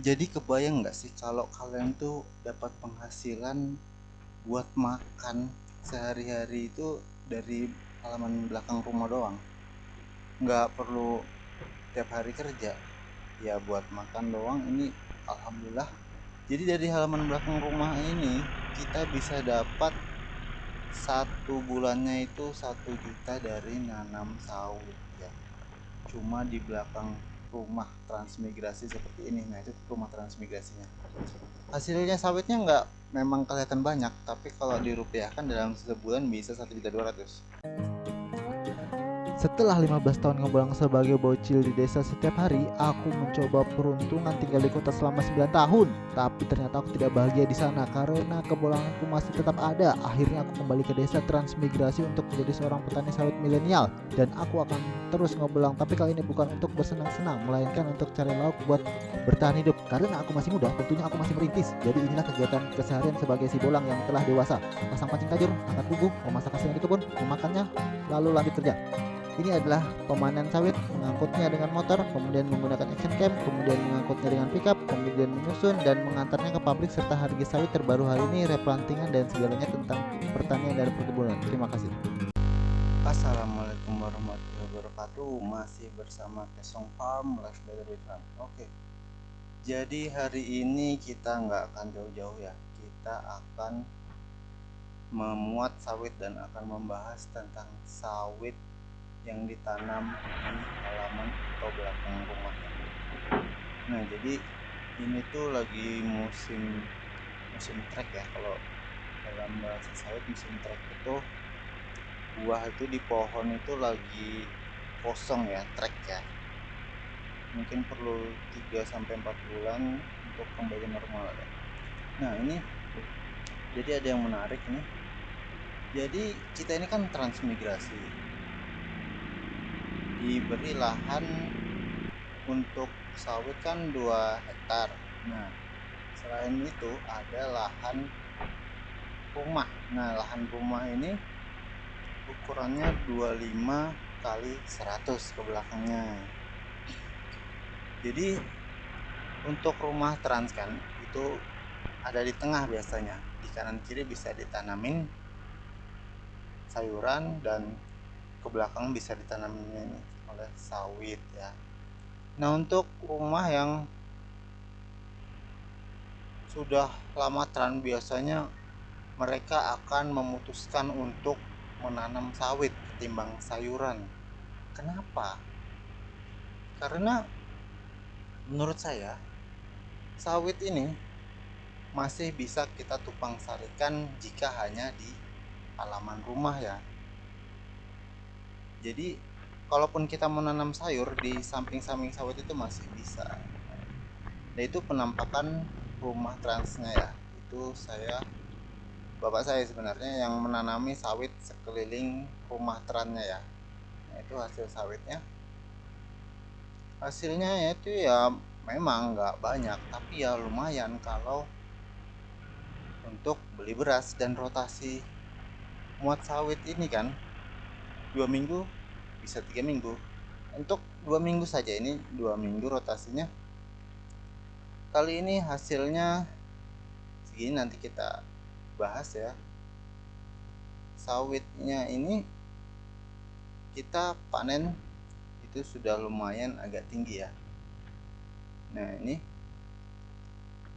Jadi kebayang nggak sih kalau kalian tuh dapat penghasilan buat makan sehari-hari itu dari halaman belakang rumah doang, nggak perlu tiap hari kerja, ya buat makan doang ini. Alhamdulillah. Jadi dari halaman belakang rumah ini kita bisa dapat satu bulannya itu 1 juta dari nanam sawit ya, cuma di belakang rumah transmigrasi seperti ini. Nah itu rumah transmigrasinya. Hasilnya sawitnya nggak memang kelihatan banyak, tapi kalau dirupiahkan dalam sebulan bisa 1.200.000. Setelah 15 tahun ngebelang sebagai bocil di desa setiap hari, aku mencoba peruntungan tinggal di kota selama 9 tahun. Tapi ternyata aku tidak bahagia di sana karena kebolanganku masih tetap ada. Akhirnya aku kembali ke desa transmigrasi untuk menjadi seorang petani sawit milenial. Dan aku akan terus ngebelang, tapi kali ini bukan untuk bersenang-senang, melainkan untuk cari lauk buat bertahan hidup. Karena aku masih muda, tentunya aku masih merintis. Jadi inilah kegiatan keseharian sebagai si bolang yang telah dewasa. Pasang pancing tajur, angkat bubuh, memasak hasilnya di kebun, memakannya, lalu lanjut kerja. Ini adalah pemanen sawit, mengangkutnya dengan motor, kemudian menggunakan action cam, kemudian mengangkutnya dengan pickup, kemudian menyusun dan mengantarnya ke pabrik, serta harga sawit terbaru hari ini, replantingan dan segalanya tentang pertanian dan perkebunan. Terima kasih. Assalamualaikum warahmatullahi wabarakatuh. Masih bersama Kesong Farm Life Better with Farm. Oke, jadi hari ini kita nggak akan jauh-jauh ya. Kita akan memuat sawit dan akan membahas tentang sawit yang ditanam di halaman atau belakang rumahnya. Nah, jadi ini tuh lagi musim trek ya. Kalau dalam bahasa sawit, musim trek itu buah itu di pohon itu lagi kosong ya, trek ya. Mungkin perlu 3 sampai 4 bulan untuk kembali normal ya. Nah, ini jadi ada yang menarik nih. Jadi kita ini kan transmigrasi, diberi lahan untuk sawit kan 2 hektar. Nah, selain itu ada lahan rumah. Nah, lahan rumah ini ukurannya 25 kali 100 ke belakangnya. Jadi untuk rumah trans kan itu ada di tengah biasanya. Di kanan kiri bisa ditanamin sayuran dan ke belakang bisa ditanamin ini oleh sawit ya. Nah, untuk rumah yang sudah lama trans biasanya mereka akan memutuskan untuk menanam sawit ketimbang sayuran. Kenapa? Karena menurut saya sawit ini masih bisa kita tupang sarikan jika hanya di halaman rumah ya. Jadi kalaupun kita menanam sayur di samping-samping sawit itu masih bisa. Nah itu penampakan rumah transnya ya. Itu bapak saya sebenarnya yang menanami sawit sekeliling rumah transnya ya. Nah itu hasil sawitnya. Hasilnya itu ya memang nggak banyak, tapi ya lumayan kalau untuk beli beras dan rotasi muat sawit ini kan 2 minggu bisa 3 minggu. Untuk 2 minggu saja, ini 2 minggu rotasinya. Kali ini hasilnya segini, nanti kita bahas ya. Sawitnya ini kita panen itu sudah lumayan agak tinggi ya. Nah ini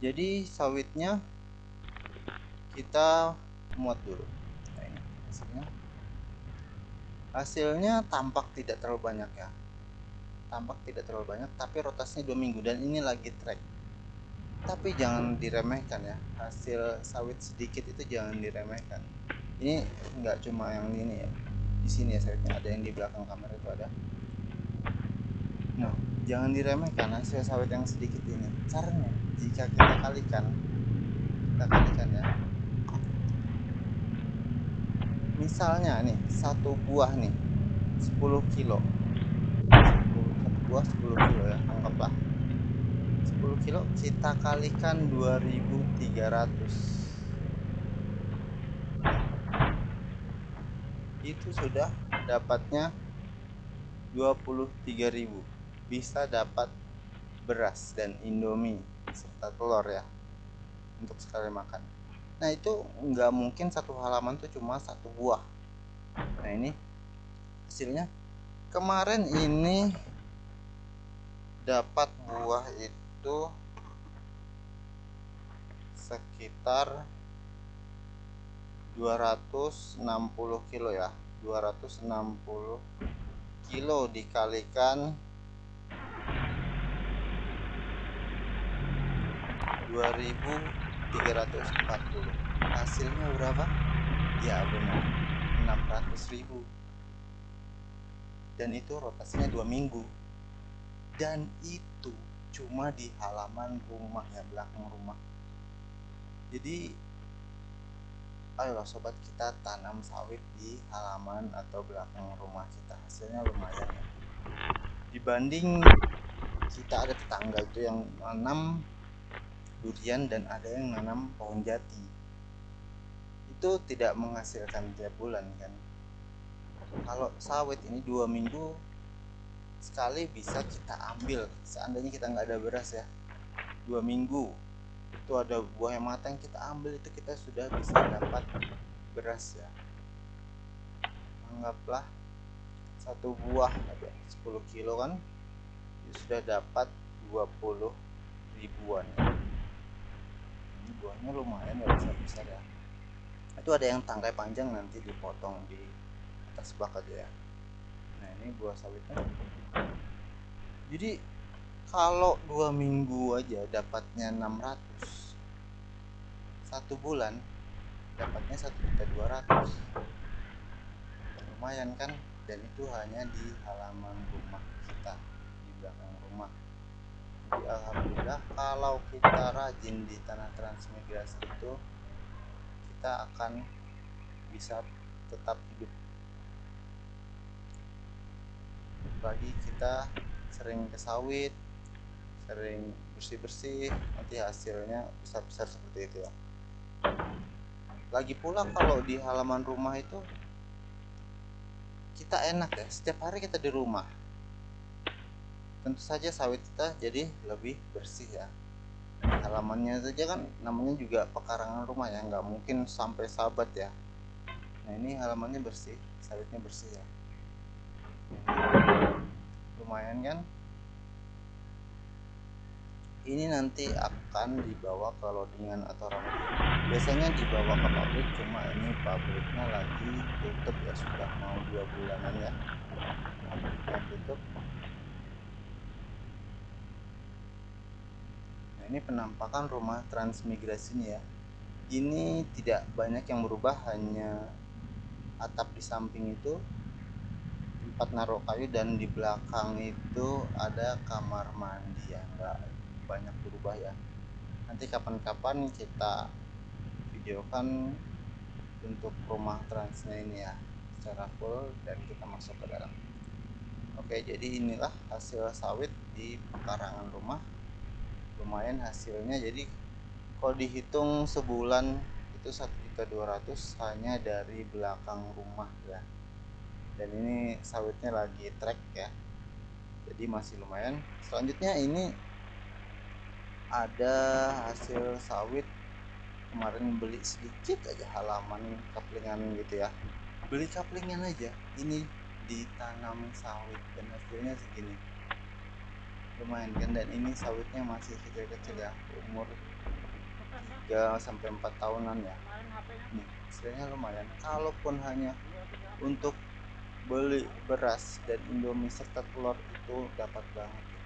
jadi sawitnya kita muat dulu. Nah ini hasilnya tampak tidak terlalu banyak ya, tapi rotasinya 2 minggu dan ini lagi trek. Tapi jangan diremehkan ya, hasil sawit sedikit itu jangan diremehkan. Ini nggak cuma yang ini ya, di sini ya sawitnya, ada yang di belakang kamera itu ada. Nah, jangan diremehkan hasil sawit yang sedikit ini. Caranya jika kita kalikan ya. Misalnya nih, satu buah nih 10 kilo. Satu buah 10 kilo ya, anggaplah 10 kilo kita kalikan 2.300, itu sudah dapatnya 23.000. Bisa dapat beras dan indomie serta telur ya, untuk sekali makan. Nah itu nggak mungkin satu halaman tuh cuma satu buah. Nah ini hasilnya. Kemarin ini dapat buah itu sekitar 260 kilo ya, 260 kilo dikalikan 2340, hasilnya berapa? Ya benar, 600.000. Dan itu rotasinya 2 minggu. Dan itu cuma di halaman rumah ya, belakang rumah. Jadi ayolah sobat, kita tanam sawit di halaman atau belakang rumah kita, hasilnya lumayan ya. Dibanding kita ada tetangga itu yang nanam durian dan ada yang nanam pohon jati, itu tidak menghasilkan tiap bulan kan. Kalau sawit ini 2 minggu sekali bisa kita ambil, seandainya kita nggak ada beras ya, 2 minggu itu ada buah yang matang kita ambil, itu kita sudah bisa dapat beras ya. Anggaplah satu buah ada 10 kilo kan, itu sudah dapat 20 ribuan ya. Ini buahnya lumayan ya, besar-besar ya. Itu ada yang tangkai panjang, nanti dipotong di atas bak aja ya. Nah ini buah sawitnya. Jadi kalau 2 minggu aja dapatnya 600, satu bulan dapatnya 1.200.000, lumayan kan. Dan itu hanya di halaman rumah kita, di belakang rumah. Jadi alhamdulillah kalau kita rajin di tanah transmigrasi itu, kita akan bisa tetap hidup. Bagi kita sering ke sawit, sering bersih-bersih, nanti hasilnya besar-besar seperti itu ya. Lagi pula kalau di halaman rumah itu kita enak ya, setiap hari kita di rumah, tentu saja sawit kita jadi lebih bersih ya. Halamannya saja kan namanya juga pekarangan rumah ya, nggak mungkin sampai sabat ya. Nah ini halamannya bersih, sawitnya bersih ya, lumayan kan. Ini nanti akan dibawa ke loadingan atau ramah. Biasanya dibawa ke pabrik, cuma ini pabriknya lagi tutup ya, sudah mau 2 bulanan ya pabriknya tutup. Nah ini penampakan rumah transmigrasinya ya. Ini tidak banyak yang berubah, hanya atap di samping itu tempat naruh kayu, dan di belakang itu ada kamar mandi ya, nggak banyak berubah ya. Nanti kapan-kapan kita videokan untuk rumah transnya ini ya secara full dan kita masuk ke dalam. Oke, jadi inilah hasil sawit di pekarangan rumah, lumayan hasilnya. Jadi kalau dihitung sebulan itu 1.200.000 hanya dari belakang rumah ya. Dan ini sawitnya lagi trek ya, jadi masih lumayan. Selanjutnya ini ada hasil sawit, kemarin beli sedikit aja halaman kaplingan gitu ya, beli kaplingan aja, ini ditanam sawit dan hasilnya segini, lumayan kan. Dan ini sawitnya masih kecil-kecil ya, umur 3-4 tahunan ya. Nih hasilnya lumayan, kalaupun hanya untuk beli beras dan indomie serta telur itu dapat banget ya.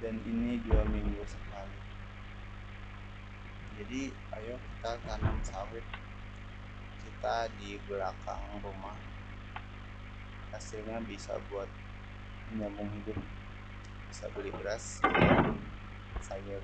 Dan ini 2 minggu sekali. Jadi ayo kita tanam sawit kita di belakang rumah, hasilnya bisa buat menyambung hidup, bisa beli beras, sayur